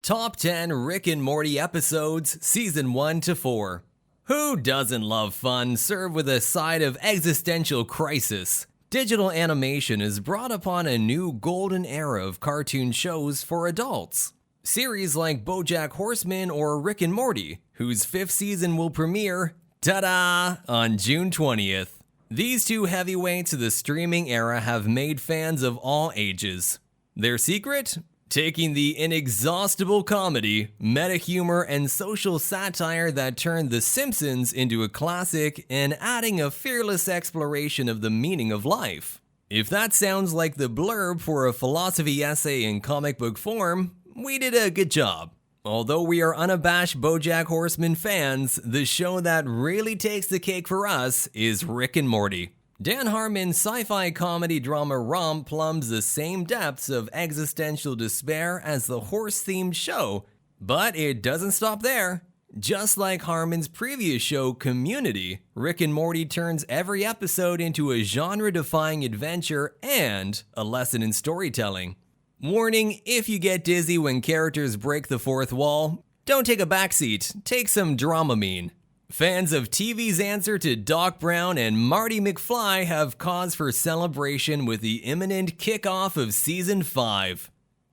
Top 10 Rick and Morty Episodes, Season 1 to 4. Who doesn't love fun served with a side of existential crisis? Digital animation has brought upon a new golden era of cartoon shows for adults. Series like BoJack Horseman or Rick and Morty, whose 5th season will premiere, ta-da, on June 20th. These two heavyweights of the streaming era have made fans of all ages. Their secret? Taking the inexhaustible comedy, meta-humor, and social satire that turned The Simpsons into a classic and adding a fearless exploration of the meaning of life. If that sounds like the blurb for a philosophy essay in comic book form, we did a good job. Although we are unabashed BoJack Horseman fans, the show that really takes the cake for us is Rick and Morty. Dan Harmon's sci-fi comedy drama romp plumbs the same depths of existential despair as the horse-themed show, but it doesn't stop there. Just like Harmon's previous show Community, Rick and Morty turns every episode into a genre-defying adventure and a lesson in storytelling. Warning, if you get dizzy when characters break the fourth wall, don't take a backseat, take some Dramamine. Fans of TV's answer to Doc Brown and Marty McFly have cause for celebration with the imminent kickoff of Season 5.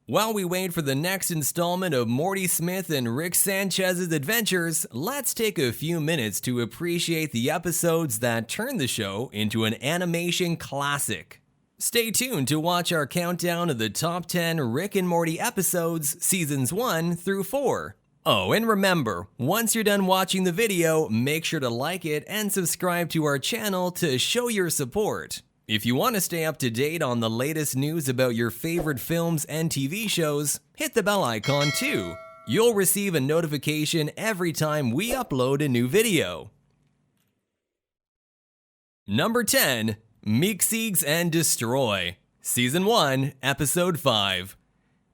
While we wait for the next installment of Morty Smith and Rick Sanchez's adventures, let's take a few minutes to appreciate the episodes that turn the show into an animation classic. Stay tuned to watch our countdown of the top 10 Rick and Morty episodes, Seasons 1 through 4. Oh, and remember, once you're done watching the video, make sure to like it and subscribe to our channel to show your support. If you want to stay up to date on the latest news about your favorite films and TV shows, hit the bell icon too. You'll receive a notification every time we upload a new video. Number 10. Meek and Destroy, Season 1, Episode 5.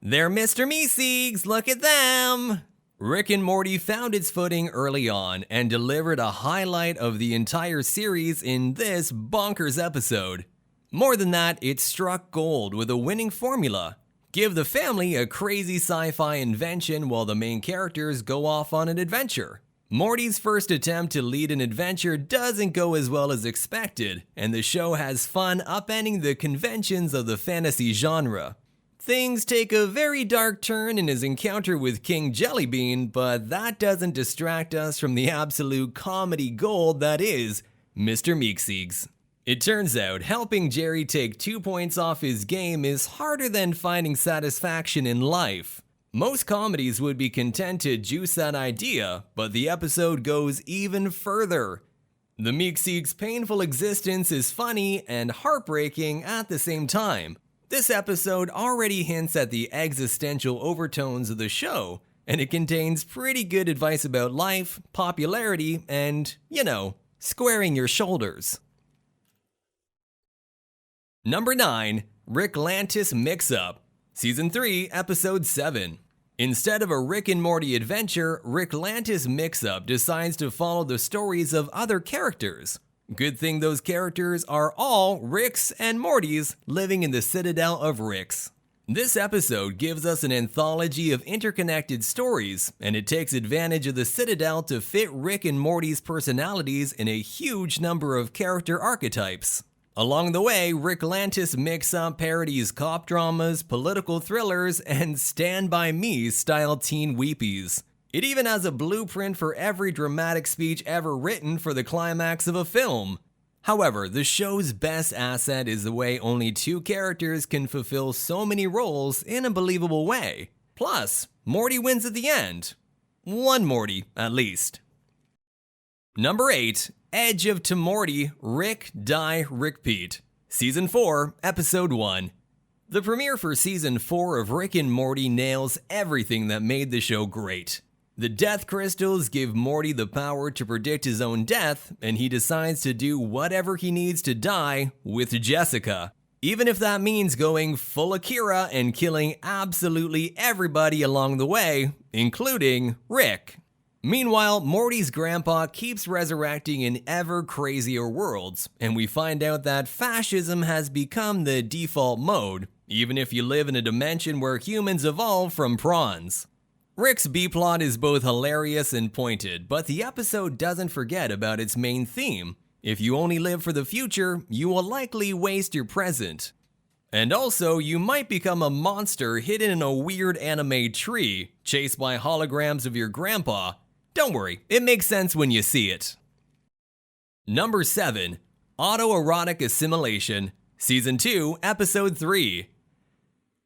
They're Mr. Meeseeks, look at them! Rick and Morty found its footing early on and delivered a highlight of the entire series in this bonkers episode. More than that, it struck gold with a winning formula. Give the family a crazy sci-fi invention while the main characters go off on an adventure. Morty's first attempt to lead an adventure doesn't go as well as expected, and the show has fun upending the conventions of the fantasy genre. Things take a very dark turn in his encounter with King Jellybean, but that doesn't distract us from the absolute comedy gold that is Mr. Meeseeks. It turns out helping Jerry take 2 points off his game is harder than finding satisfaction in life. Most comedies would be content to juice that idea, but the episode goes even further. The Meeseeks' painful existence is funny and heartbreaking at the same time. This episode already hints at the existential overtones of the show, and it contains pretty good advice about life, popularity, and, squaring your shoulders. Number 9. Ricklantis Mixup, Season 3, Episode 7. Instead of a Rick and Morty adventure, Ricklantis Mixup decides to follow the stories of other characters. Good thing those characters are all Ricks and Mortys living in the Citadel of Ricks. This episode gives us an anthology of interconnected stories, and it takes advantage of the Citadel to fit Rick and Morty's personalities in a huge number of character archetypes. Along the way, Ricklantis Mixup parodies cop dramas, political thrillers, and Stand By Me style teen weepies. It even has a blueprint for every dramatic speech ever written for the climax of a film. However, the show's best asset is the way only 2 characters can fulfill so many roles in a believable way. Plus, Morty wins at the end. One Morty, at least. Number 8. Edge of Tomorty, Rick Die Rickpeat, Season 4, Episode 1. The premiere for Season 4 of Rick and Morty nails everything that made the show great. The death crystals give Morty the power to predict his own death, and he decides to do whatever he needs to die with Jessica, even if that means going full Akira and killing absolutely everybody along the way, including Rick. Meanwhile, Morty's grandpa keeps resurrecting in ever crazier worlds, and we find out that fascism has become the default mode, even if you live in a dimension where humans evolve from prawns. Rick's B-plot is both hilarious and pointed, but the episode doesn't forget about its main theme. If you only live for the future, you will likely waste your present. And also, you might become a monster hidden in a weird anime tree, chased by holograms of your grandpa. Don't worry, it makes sense when you see it. Number 7. Autoerotic Assimilation, Season 2, Episode 3.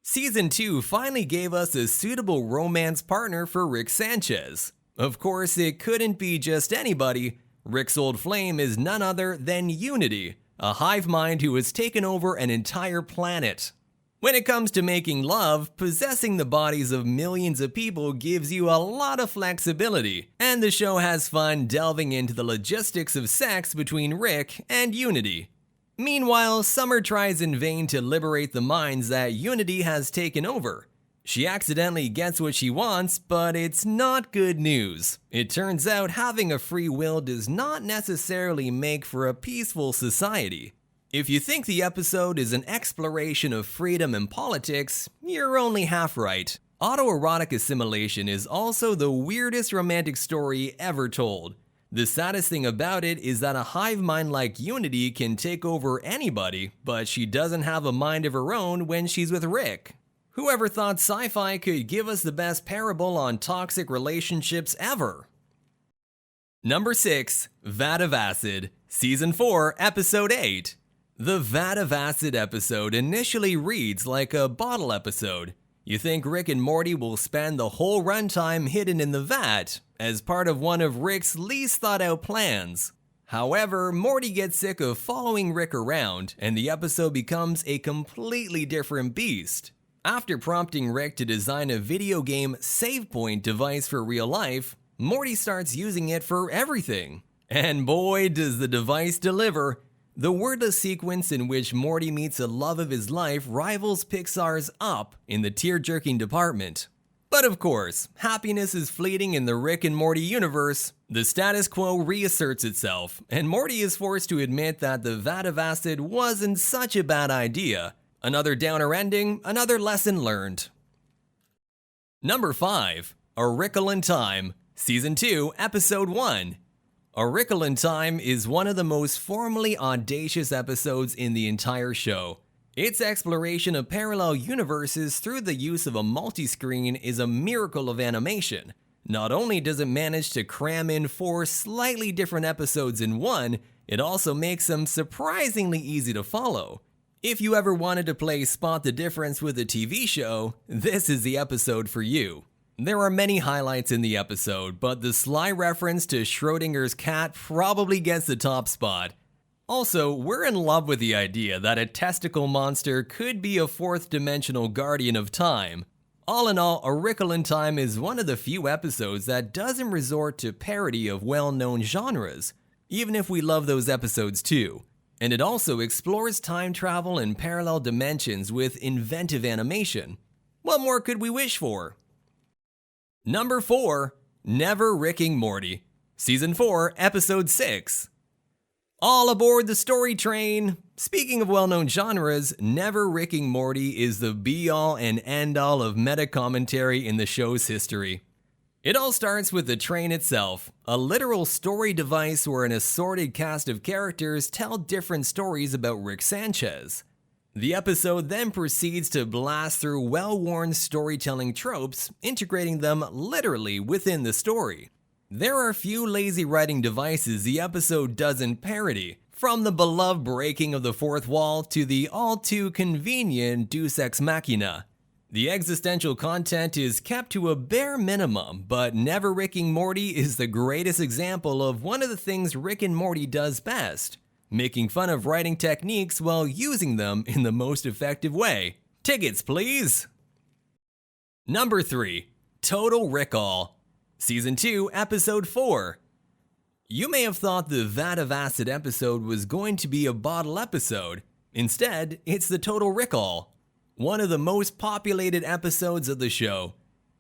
Season 2 finally gave us a suitable romance partner for Rick Sanchez. Of course, it couldn't be just anybody. Rick's old flame is none other than Unity, a hive mind who has taken over an entire planet. When it comes to making love, possessing the bodies of millions of people gives you a lot of flexibility, and the show has fun delving into the logistics of sex between Rick and Unity. Meanwhile, Summer tries in vain to liberate the minds that Unity has taken over. She accidentally gets what she wants, but it's not good news. It turns out having a free will does not necessarily make for a peaceful society. If you think the episode is an exploration of freedom and politics, you're only half right. Autoerotic Assimilation is also the weirdest romantic story ever told. The saddest thing about it is that a hive mind like Unity can take over anybody, but she doesn't have a mind of her own when she's with Rick. Whoever thought sci-fi could give us the best parable on toxic relationships ever? Number 6. Vat of Acid, Season 4, Episode 8. The Vat of Acid episode initially reads like a bottle episode. You think Rick and Morty will spend the whole runtime hidden in the vat, as part of one of Rick's least thought out plans. However, Morty gets sick of following Rick around, and the episode becomes a completely different beast. After prompting Rick to design a video game save point device for real life, Morty starts using it for everything. And boy, does the device deliver. The wordless sequence in which Morty meets the love of his life rivals Pixar's Up in the tear-jerking department. But of course, happiness is fleeting in the Rick and Morty universe. The status quo reasserts itself, and Morty is forced to admit that the vat of acid wasn't such a bad idea. Another downer ending, another lesson learned. Number 5. A Wrinkle in Time, Season 2, Episode 1. A Wrinkle in Time is one of the most formally audacious episodes in the entire show. Its exploration of parallel universes through the use of a multi-screen is a miracle of animation. Not only does it manage to cram in 4 slightly different episodes in one, it also makes them surprisingly easy to follow. If you ever wanted to play Spot the Difference with a TV show, this is the episode for you. There are many highlights in the episode, but the sly reference to Schrodinger's cat probably gets the top spot. Also, we're in love with the idea that a testicle monster could be a fourth-dimensional guardian of time. All in all, A Wrinkle in Time is one of the few episodes that doesn't resort to parody of well-known genres, even if we love those episodes too. And it also explores time travel and parallel dimensions with inventive animation. What more could we wish for? Number 4. Never Ricking Morty, Season 4, Episode 6. All aboard the story train! Speaking of well-known genres, Never Ricking Morty is the be-all and end-all of meta-commentary in the show's history. It all starts with the train itself, a literal story device where an assorted cast of characters tell different stories about Rick Sanchez. The episode then proceeds to blast through well-worn storytelling tropes, integrating them literally within the story. There are few lazy writing devices the episode doesn't parody, from the beloved breaking of the fourth wall to the all-too-convenient Deus Ex Machina. The existential content is kept to a bare minimum, but Never Ricking Morty is the greatest example of one of the things Rick and Morty does best: making fun of writing techniques while using them in the most effective way. Tickets, please! Number 3. Total Recall, Season 2, Episode 4. You may have thought the Vat of Acid episode was going to be a bottle episode. Instead, it's the Total Recall, one of the most populated episodes of the show.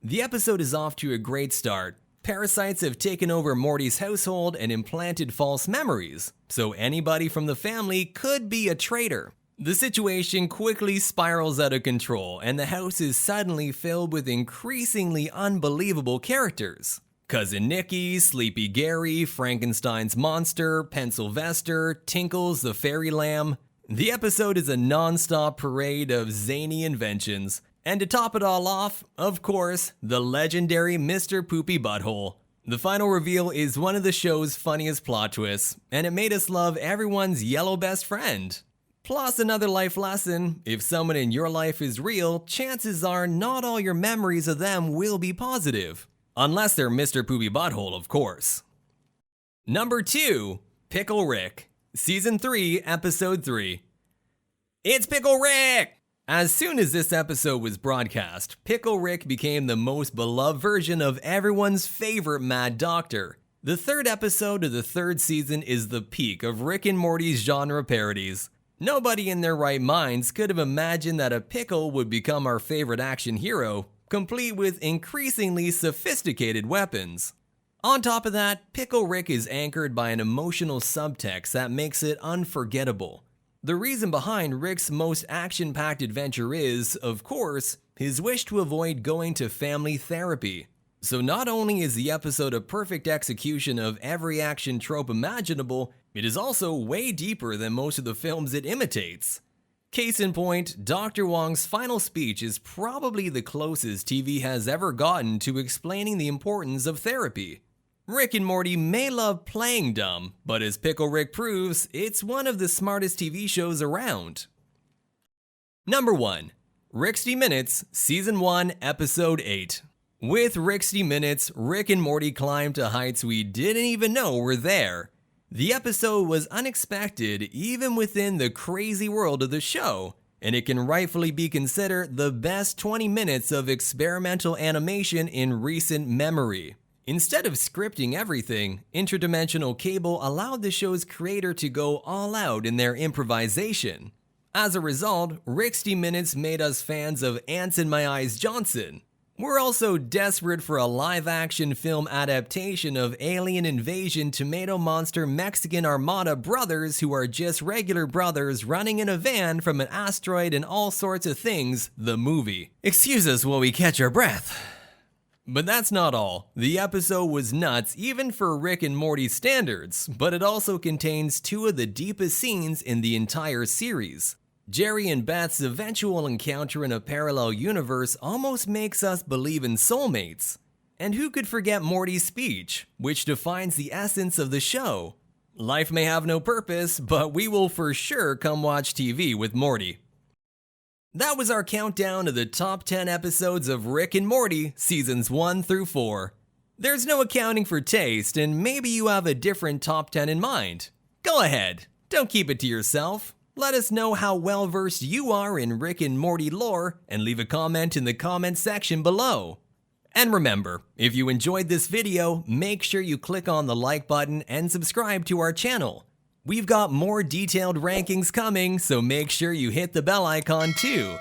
The episode is off to a great start. Parasites have taken over Morty's household and implanted false memories, so anybody from the family could be a traitor. The situation quickly spirals out of control, and the house is suddenly filled with increasingly unbelievable characters. Cousin Nicky, Sleepy Gary, Frankenstein's monster, Pencilvester, Tinkles the fairy lamb. The episode is a non-stop parade of zany inventions. And to top it all off, of course, the legendary Mr. Poopy Butthole. The final reveal is one of the show's funniest plot twists, and it made us love everyone's yellow best friend. Plus another life lesson: if someone in your life is real, chances are not all your memories of them will be positive. Unless they're Mr. Poopy Butthole, of course. Number 2. Pickle Rick. Season 3, Episode 3. It's Pickle Rick! As soon as this episode was broadcast, Pickle Rick became the most beloved version of everyone's favorite Mad Doctor. The third episode of the third season is the peak of Rick and Morty's genre parodies. Nobody in their right minds could have imagined that a pickle would become our favorite action hero, complete with increasingly sophisticated weapons. On top of that, Pickle Rick is anchored by an emotional subtext that makes it unforgettable. The reason behind Rick's most action-packed adventure is, of course, his wish to avoid going to family therapy. So not only is the episode a perfect execution of every action trope imaginable, it is also way deeper than most of the films it imitates. Case in point, Dr. Wong's final speech is probably the closest TV has ever gotten to explaining the importance of therapy. Rick and Morty may love playing dumb, but as Pickle Rick proves, it's one of the smartest TV shows around. Number 1. Rixty Minutes, Season 1, Episode 8. With Rixty Minutes, Rick and Morty climb to heights we didn't even know were there. The episode was unexpected even within the crazy world of the show, and it can rightfully be considered the best 20 minutes of experimental animation in recent memory. Instead of scripting everything, Interdimensional Cable allowed the show's creator to go all out in their improvisation. As a result, Rixty Minutes made us fans of Ants in My Eyes Johnson. We're also desperate for a live-action film adaptation of Alien Invasion Tomato Monster Mexican Armada brothers who are just regular brothers running in a van from an asteroid and all sorts of things, the movie. Excuse us while we catch our breath. But that's not all. The episode was nuts even for Rick and Morty standards, but it also contains two of the deepest scenes in the entire series. Jerry and Beth's eventual encounter in a parallel universe almost makes us believe in soulmates. And who could forget Morty's speech, which defines the essence of the show? Life may have no purpose, but we will for sure come watch TV with Morty. That was our countdown of the top 10 episodes of Rick and Morty, seasons 1 through 4. There's no accounting for taste, and maybe you have a different top 10 in mind. Go ahead, don't keep it to yourself. Let us know how well versed you are in Rick and Morty lore, and leave a comment in the comment section below. And remember, if you enjoyed this video, make sure you click on the like button and subscribe to our channel. We've got more detailed rankings coming, so make sure you hit the bell icon too.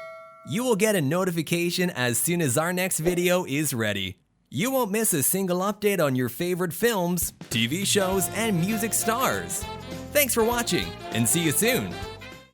You will get a notification as soon as our next video is ready. You won't miss a single update on your favorite films, TV shows, and music stars. Thanks for watching, and see you soon.